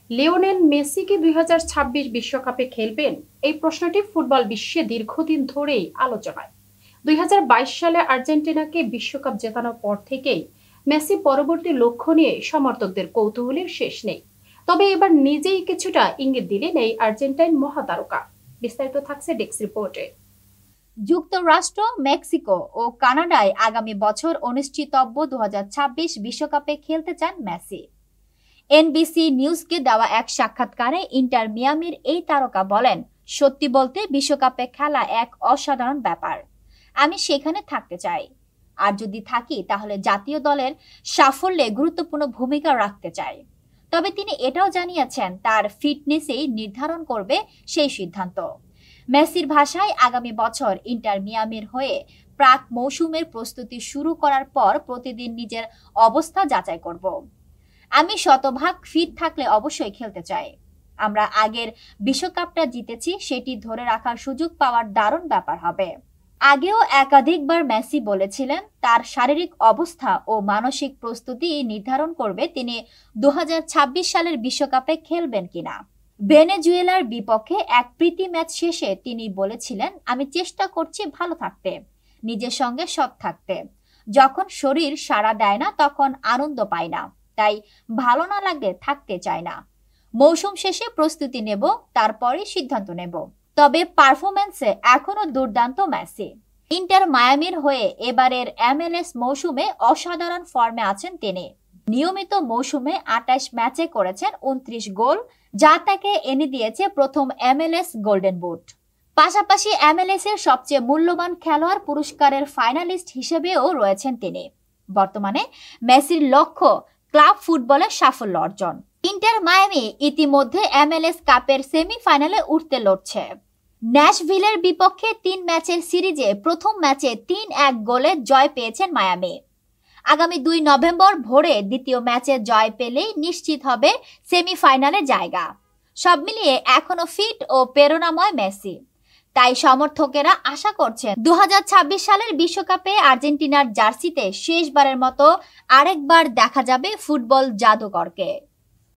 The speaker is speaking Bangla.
লিওনেল মেসি কি ২০২৬ বিশ্বকাপে খেলবেন? এই প্রশ্নটি ফুটবল বিশ্বে দীর্ঘদিন ধরেই আলোচনায়। ২০২২ সালে আর্জেন্টিনাকে বিশ্বকাপ জেতানোর পর থেকেই মেসি পরবর্তী লক্ষ্য নিয়ে সমর্থকদের কৌতূহলের শেষ নেই। তবে এবার নিজেই কিছুটা ইঙ্গিত দিলেন এই আর্জেন্টাইন মহাতারকা। বিস্তারিত থাকছে ডেস্ক রিপোর্টে। যুক্তরাষ্ট্র, মেক্সিকো ও কানাডায় আগামী বছর অনুষ্ঠিতব্য ২০২৬ বিশ্বকাপে খেলতে চান মেসি। এনবিসি নিউজকে দেওয়া এক সাক্ষাৎকারে ইন্টার মিয়ামির এই তারকা বলেন, সত্যি বলতে বিশ্বকাপে খেলা এক অসাধারণ ব্যাপার। আমি সেখানে থাকতে চাই, আর যদি থাকি তাহলে জাতীয় দলের সাফল্যে গুরুত্বপূর্ণ ভূমিকা রাখতে চাই। তবে তিনি এটাও জানিয়েছেন তার ফিটনেসই নির্ধারণ করবে সেই সিদ্ধান্ত। মেসির ভাষায়, আগামী বছর ইন্টার মিয়ামির হয়ে প্রাক মৌসুমের প্রস্তুতি শুরু করার পর প্রতিদিন নিজের অবস্থা যাচাই করব। আমি শতভাগ ফিট থাকলে অবশ্যই খেলতে চাই। আমরা আগের বিশ্বকাপটা জিতেছি, সেটি ধরে রাখার সুযোগ পাওয়ার দারুণ ব্যাপার হবে। আগেও একাধিকবার মেসি বলেছিলেন তার শারীরিক অবস্থা ও মানসিক প্রস্তুতি নির্ধারণ করবে তিনি ২০২৬ সালের বিশ্বকাপে খেলবেন কিনা। ভেনেজুয়েলার বিপক্ষে এক প্রীতি ম্যাচ শেষে তিনি বলেছিলেন, আমি চেষ্টা করছি ভালো থাকতে, নিজের সঙ্গে সৎ থাকতে। যখন শরীর সাড়া দেয় না তখন আনন্দ পাই না, তাই ভালো না লাগলে থাকতে চাই না। মৌসুম শেষে প্রস্তুতি নেব, তারপরে সিদ্ধান্ত নেব। তবে পারফরম্যান্সে এখনো দুর্দান্ত মেসি। ইন্টার মায়ামির হয়ে এবারের MLS মৌসুমে অসাধারণ ফর্মে আছেন তিনি। নিয়মিত মৌসুমে ২৮ ম্যাচে করেছেন ২৯ গোল, যা তাকে এনে দিয়েছে প্রথম MLS গোল্ডেন বুট। পাশাপাশি MLS এর সবচেয়ে মূল্যবান খেলোয়াড় পুরস্কারের ফাইনালিস্ট হিসেবেও রয়েছেন তিনি। বর্তমানে মেসির লক্ষ্য ক্লাব ফুটবলে সাফল্য অর্জন। ইন্টার মায়ামি ইতিমধ্যে MLS কাপের সেমিফাইনালে উঠতে লড়ছে। ন্যাশভিলের বিপক্ষে ৩ ম্যাচের সিরিজে প্রথম ম্যাচে ৩-১ গোলে জয় পেয়েছেন মায়ামি। আগামী ২ নভেম্বর ভোরে দ্বিতীয় ম্যাচে জয় পেলেই নিশ্চিত হবে সেমিফাইনালে জায়গা। সব মিলিয়ে এখনো ফিট ও প্রেরণাময় মেসি। তাই সমর্থকেরা আশা করছেন ২০২৬ সালের বিশ্বকাপে আর্জেন্টিনার জার্সিতে শেষবারের মতো আরেকবার দেখা যাবে ফুটবল জাদুকরকে।